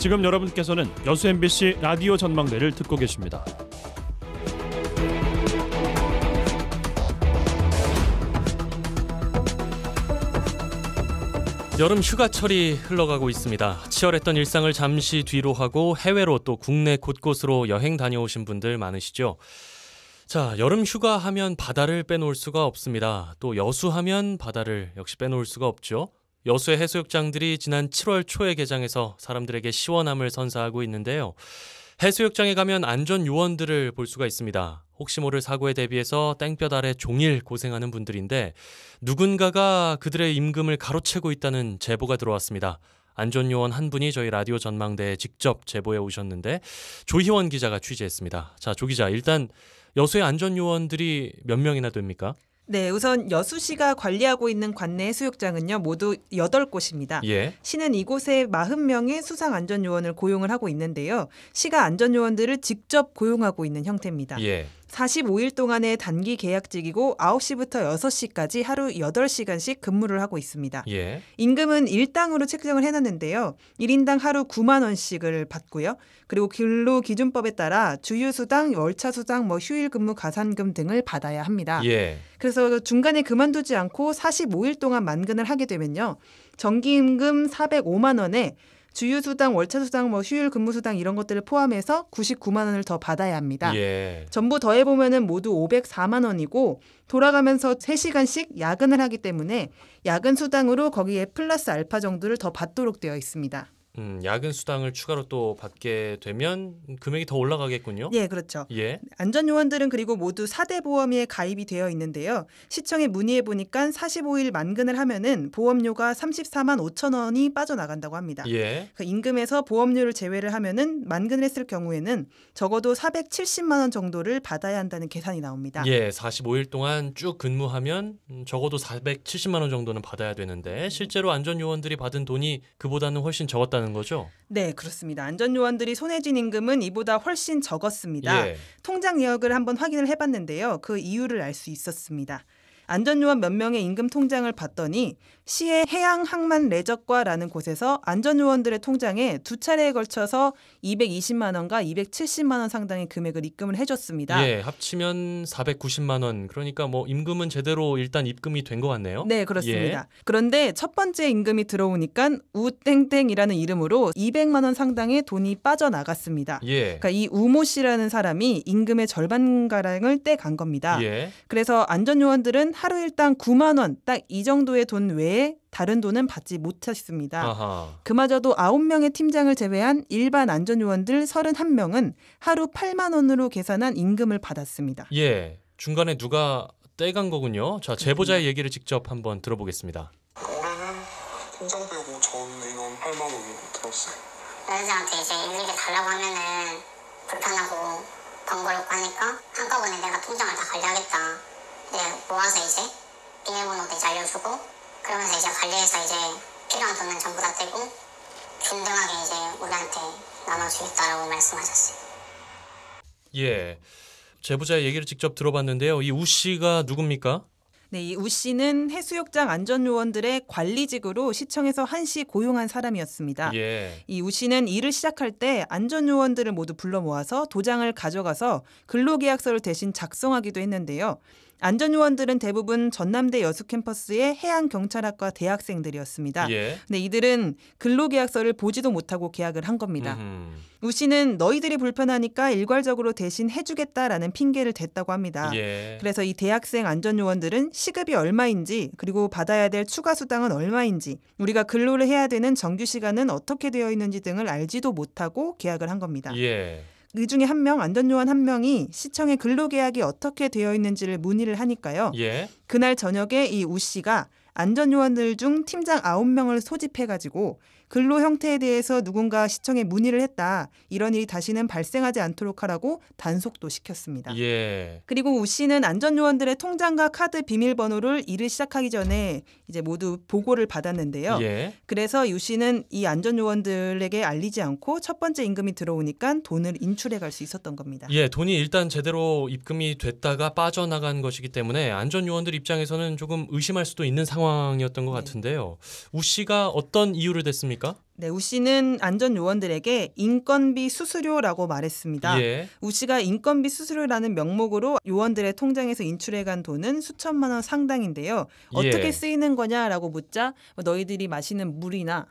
지금 여러분께서는 여수 MBC 라디오 전망대를 듣고 계십니다. 여름 휴가철이 흘러가고 있습니다. 치열했던 일상을 잠시 뒤로 하고 해외로 또 국내 곳곳으로 여행 다녀오신 분들 많으시죠? 자, 여름 휴가 하면 바다를 빼놓을 수가 없습니다. 또 여수 하면 바다를 역시 빼놓을 수가 없죠. 여수의 해수욕장들이 지난 7월 초에 개장해서 사람들에게 시원함을 선사하고 있는데요. 해수욕장에 가면 안전 요원들을 볼 수가 있습니다. 혹시 모를 사고에 대비해서 땡볕 아래 종일 고생하는 분들인데 누군가가 그들의 임금을 가로채고 있다는 제보가 들어왔습니다. 안전요원 한 분이 저희 라디오 전망대에 직접 제보해 오셨는데 조희원 기자가 취재했습니다. 자, 조 기자, 일단 여수의 안전요원들이 몇 명이나 됩니까? 네, 우선 여수시가 관리하고 있는 관내 해수욕장은요, 모두 8곳입니다. 예. 시는 이곳에 40명의 수상안전요원을 고용을 하고 있는데요. 시가 안전요원들을 직접 고용하고 있는 형태입니다. 예. 45일 동안의 단기 계약직이고 9시부터 6시까지 하루 8시간씩 근무를 하고 있습니다. 예. 임금은 일당으로 책정을 해놨는데요. 1인당 하루 9만 원씩을 받고요. 그리고 근로기준법에 따라 주휴수당, 월차수당, 휴일 근무 가산금 등을 받아야 합니다. 예. 그래서 중간에 그만두지 않고 45일 동안 만근을 하게 되면요. 정기임금 405만 원에 주휴수당, 월차수당, 휴일 근무수당 이런 것들을 포함해서 99만 원을 더 받아야 합니다. 예. 전부 더해보면 모두 504만 원이고 돌아가면서 3시간씩 야근을 하기 때문에 야근 수당으로 거기에 플러스 알파 정도를 더 받도록 되어 있습니다. 야근 수당을 추가로 또 받게 되면 금액이 더 올라가겠군요. 예, 그렇죠. 예. 안전요원들은 그리고 모두 4대 보험에 가입이 되어 있는데요. 시청에 문의해 보니까 45일 만근을 하면은 보험료가 34만 5천 원이 빠져나간다고 합니다. 예. 그 임금에서 보험료를 제외를 하면은 만근을 했을 경우에는 적어도 470만 원 정도를 받아야 한다는 계산이 나옵니다. 예, 45일 동안 쭉 근무하면 적어도 470만 원 정도는 받아야 되는데 실제로 안전요원들이 받은 돈이 그보다는 훨씬 적었다는 거죠? 네, 그렇습니다. 안전요원들이 손에 쥔 임금은 이보다 훨씬 적었습니다. 예. 통장 내역을 한번 확인을 해봤는데요. 그 이유를 알 수 있었습니다. 안전요원 몇 명의 임금 통장을 봤더니 시의 해양항만레저과라는 곳에서 안전요원들의 통장에 두 차례에 걸쳐서 220만 원과 270만 원 상당의 금액을 입금을 해줬습니다. 예, 합치면 490만 원. 그러니까 임금은 제대로 일단 입금이 된 것 같네요. 네, 그렇습니다. 예. 그런데 첫 번째 임금이 들어오니까 우땡땡이라는 이름으로 200만 원 상당의 돈이 빠져나갔습니다. 예. 그러니까 이 우모 씨라는 사람이 임금의 절반가량을 떼간 겁니다. 예. 그래서 안전요원들은 하루 일당 9만 원, 딱 이 정도의 돈 외에 다른 돈은 받지 못했습니다. 아하. 그마저도 9명의 팀장을 제외한 일반 안전요원들 31명은 하루 8만 원으로 계산한 임금을 받았습니다. 예. 중간에 누가 떼간 거군요. 자, 제보자의 얘기를 직접 한번 들어보겠습니다. 올해는 통장 빼고 전 인원 8만 원 들었어요. 매니저한테 이제 일일이 달라고 하면은 불편하고 번거롭고 하니까 한꺼번에 내가 통장을 다 관리하겠다. 모아서 이제 비밀번호도 이제 알려주고 그러면서 이제 관리해서 이제 필요한 돈은 전부 다 떼고 균등하게 이제 우리한테 나눠주겠다라고 말씀하셨어요. 예. 제보자의 얘기를 직접 들어봤는데요. 이 우 씨가 누굽니까? 네, 이 우 씨는 해수욕장 안전요원들의 관리직으로 시청에서 한시 고용한 사람이었습니다. 예. 이 우 씨는 일을 시작할 때 안전요원들을 모두 불러 모아서 도장을 가져가서 근로계약서를 대신 작성하기도 했는데요. 안전요원들은 대부분 전남대 여수 캠퍼스의 해양경찰학과 대학생들이었습니다. 예. 근데 이들은 근로계약서를 보지도 못하고 계약을 한 겁니다. 우 씨는 너희들이 불편하니까 일괄적으로 대신 해주겠다라는 핑계를 댔다고 합니다. 예. 그래서 이 대학생 안전요원들은 시급이 얼마인지 그리고 받아야 될 추가 수당은 얼마인지 우리가 근로를 해야 되는 정규 시간은 어떻게 되어 있는지 등을 알지도 못하고 계약을 한 겁니다. 예. 그 중에 한 명, 안전요원 한 명이 시청의 근로계약이 어떻게 되어 있는지를 문의를 하니까요. 예. 그날 저녁에 이 우 씨가 안전요원들 중 팀장 9명을 소집해가지고 근로 형태에 대해서 누군가 시청에 문의를 했다. 이런 일이 다시는 발생하지 않도록 하라고 단속도 시켰습니다. 예. 그리고 우 씨는 안전요원들의 통장과 카드 비밀번호를 일을 시작하기 전에 이제 모두 보고를 받았는데요. 예. 그래서 우 씨는 이 안전요원들에게 알리지 않고 첫 번째 임금이 들어오니까 돈을 인출해 갈 수 있었던 겁니다. 예, 돈이 일단 제대로 입금이 됐다가 빠져나간 것이기 때문에 안전요원들 입장에서는 조금 의심할 수도 있는 상황이었던 것 같은데요. 우 씨가 어떤 이유를 댔습니까? 했습니까? 네, 우 씨는 안전 요원들에게 인건비 수수료라고 말했습니다. 예. 우 씨가 인건비 수수료라는 명목으로 요원들의 통장에서 인출해간 돈은 수천만 원 상당인데요. 어떻게 예. 쓰이는 거냐라고 묻자 너희들이 마시는 물이나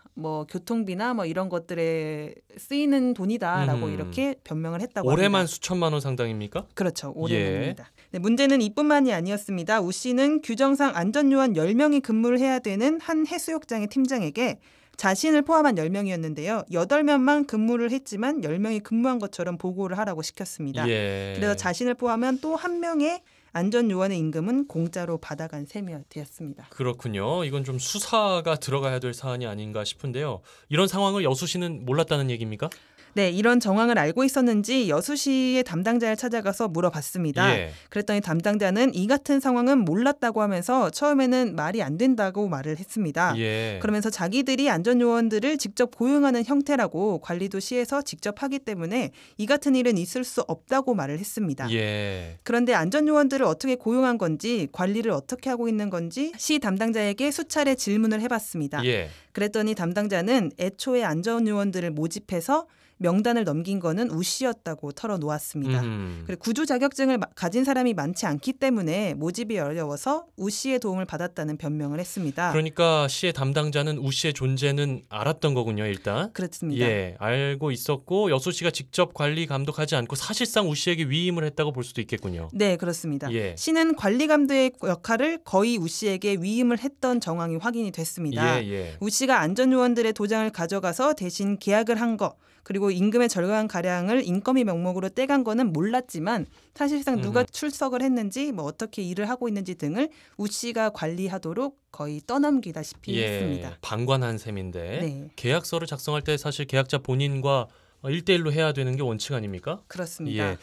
교통비나 이런 것들에 쓰이는 돈이다라고 이렇게 변명을 했다고 올해만 합니다. 수천만 원 상당입니까? 그렇죠. 예. 올해만입니다. 네, 문제는 이뿐만이 아니었습니다. 우 씨는 규정상 안전요원 10명이 근무를 해야 되는 한 해수욕장의 팀장에게 자신을 포함한 10명이었는데요. 8명만 근무를 했지만 10명이 근무한 것처럼 보고를 하라고 시켰습니다. 예. 그래서 자신을 포함한 또 한 명의 안전요원의 임금은 공짜로 받아간 셈이 되었습니다. 그렇군요. 이건 좀 수사가 들어가야 될 사안이 아닌가 싶은데요. 이런 상황을 여수 씨는 몰랐다는 얘기입니까? 네, 이런 정황을 알고 있었는지 여수시의 담당자를 찾아가서 물어봤습니다. 예. 그랬더니 담당자는 이 같은 상황은 몰랐다고 하면서 처음에는 말이 안 된다고 말을 했습니다. 예. 그러면서 자기들이 안전요원들을 직접 고용하는 형태라고 관리도 시에서 직접 하기 때문에 이 같은 일은 있을 수 없다고 말을 했습니다. 예. 그런데 안전요원들을 어떻게 고용한 건지 관리를 어떻게 하고 있는 건지 시 담당자에게 수차례 질문을 해봤습니다. 예. 그랬더니 담당자는 애초에 안전요원들을 모집해서 명단을 넘긴 거는 우 씨였다고 털어놓았습니다. 그리고 구조 자격증을 가진 사람이 많지 않기 때문에 모집이 어려워서 우 씨의 도움을 받았다는 변명을 했습니다. 그러니까 시의 담당자는 우 씨의 존재는 알았던 거군요, 일단. 그렇습니다. 예, 알고 있었고 여수 씨가 직접 관리 감독하지 않고 사실상 우 씨에게 위임을 했다고 볼 수도 있겠군요. 네, 그렇습니다. 예. 시는 관리 감독의 역할을 거의 우 씨에게 위임을 했던 정황이 확인이 됐습니다. 예. 우 씨가 안전요원들의 도장을 가져가서 대신 계약을 한 거, 그리고 임금의 절반 가량을 인건비 명목으로 떼간 거는 몰랐지만 사실상 누가 출석을 했는지 어떻게 일을 하고 있는지 등을 우 씨가 관리하도록 거의 떠넘기다시피 했습니다. 방관한 셈인데 네. 계약서를 작성할 때 사실 계약자 본인과 1대1로 해야 되는 게 원칙 아닙니까? 그렇습니다. 예.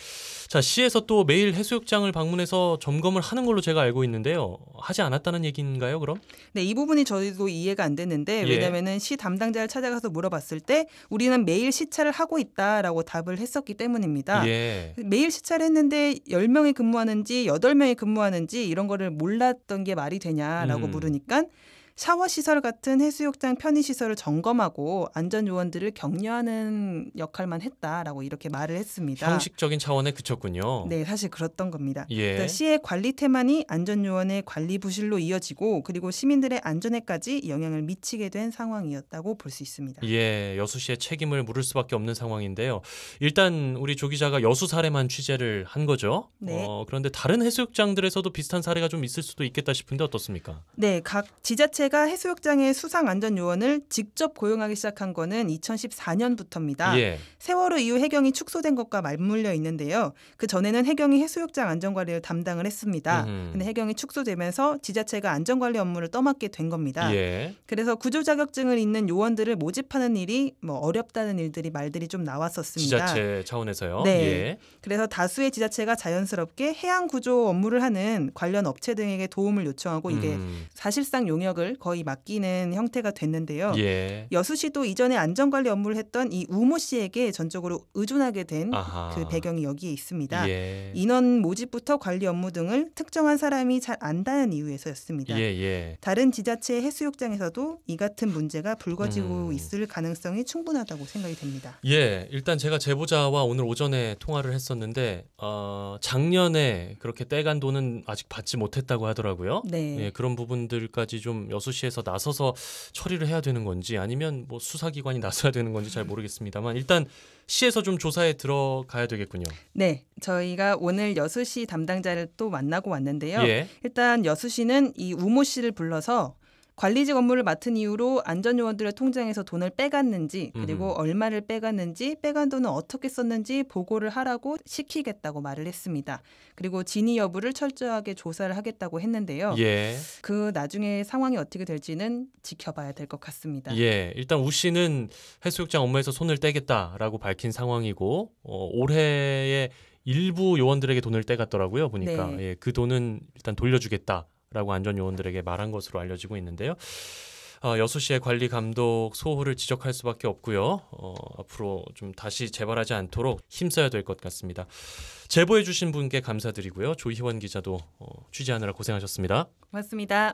자, 시에서 또 매일 해수욕장을 방문해서 점검을 하는 걸로 제가 알고 있는데요. 하지 않았다는 얘기인가요, 그럼? 네, 이 부분이 저희도 이해가 안 됐는데 예. 왜냐하면 시 담당자를 찾아가서 물어봤을 때 우리는 매일 시찰을 하고 있다라고 답을 했었기 때문입니다. 예. 매일 시찰을 했는데 10명이 근무하는지 8명이 근무하는지 이런 거를 몰랐던 게 말이 되냐라고 물으니까 샤워 시설 같은 해수욕장 편의 시설을 점검하고 안전 요원들을 격려하는 역할만 했다라고 이렇게 말을 했습니다. 형식적인 차원에 그쳤군요. 네, 사실 그랬던 겁니다. 예. 그러니까 시의 관리 태만이 안전 요원의 관리 부실로 이어지고 그리고 시민들의 안전에까지 영향을 미치게 된 상황이었다고 볼 수 있습니다. 예, 여수시의 책임을 물을 수밖에 없는 상황인데요. 일단 우리 조 기자가 여수 사례만 취재를 한 거죠. 네. 그런데 다른 해수욕장들에서도 비슷한 사례가 좀 있을 수도 있겠다 싶은데 어떻습니까? 네, 각 지자체가 해수욕장의 수상 안전 요원을 직접 고용하기 시작한 거는 2014년부터입니다. 예. 세월호 이후 해경이 축소된 것과 맞물려 있는데요. 그 전에는 해경이 해수욕장 안전관리를 담당을 했습니다. 근데 해경이 축소되면서 지자체가 안전관리 업무를 떠맡게 된 겁니다. 예. 그래서 구조 자격증을 있는 요원들을 모집하는 일이 어렵다는 말들이 좀 나왔었습니다. 지자체 차원에서요. 네. 예. 그래서 다수의 지자체가 자연스럽게 해양 구조 업무를 하는 관련 업체 등에게 도움을 요청하고 이게 사실상 용역을 거의 맡기는 형태가 됐는데요. 예. 여수시도 이전에 안전관리 업무를 했던 이 우모 씨에게 전적으로 의존하게 된 아하. 그 배경이 여기에 있습니다. 예. 인원 모집부터 관리 업무 등을 특정한 사람이 잘 안다는 이유에서였습니다. 예. 다른 지자체 해수욕장에서도 이 같은 문제가 불거지고 있을 가능성이 충분하다고 생각이 됩니다. 예, 일단 제가 제보자와 오늘 오전에 통화를 했었는데 작년에 그렇게 떼간 돈은 아직 받지 못했다고 하더라고요. 네. 예, 그런 부분들까지 좀 여수시에서 나서서 처리를 해야 되는 건지 아니면 수사기관이 나서야 되는 건지 잘 모르겠습니다만 일단 시에서 좀 조사에 들어가야 되겠군요. 네, 저희가 오늘 여수시 담당자를 또 만나고 왔는데요. 예. 일단 여수시는 이 우모 씨를 불러서 관리직 업무를 맡은 이후로 안전요원들의 통장에서 돈을 빼갔는지 그리고 얼마를 빼갔는지 빼간 돈은 어떻게 썼는지 보고를 하라고 시키겠다고 말을 했습니다. 그리고 진위 여부를 철저하게 조사를 하겠다고 했는데요. 예. 그 나중에 상황이 어떻게 될지는 지켜봐야 될 것 같습니다. 예, 일단 우 씨는 해수욕장 업무에서 손을 떼겠다라고 밝힌 상황이고 올해에 일부 요원들에게 돈을 떼갔더라고요. 보니까 네. 예, 그 돈은 일단 돌려주겠다. 라고 안전 요원들에게 말한 것으로 알려지고 있는데요. 여수시의 관리 감독 소홀을 지적할 수밖에 없고요. 앞으로 좀 다시 재발하지 않도록 힘써야 될 것 같습니다. 제보해 주신 분께 감사드리고요. 조희원 기자도 취재하느라 고생하셨습니다. 고맙습니다.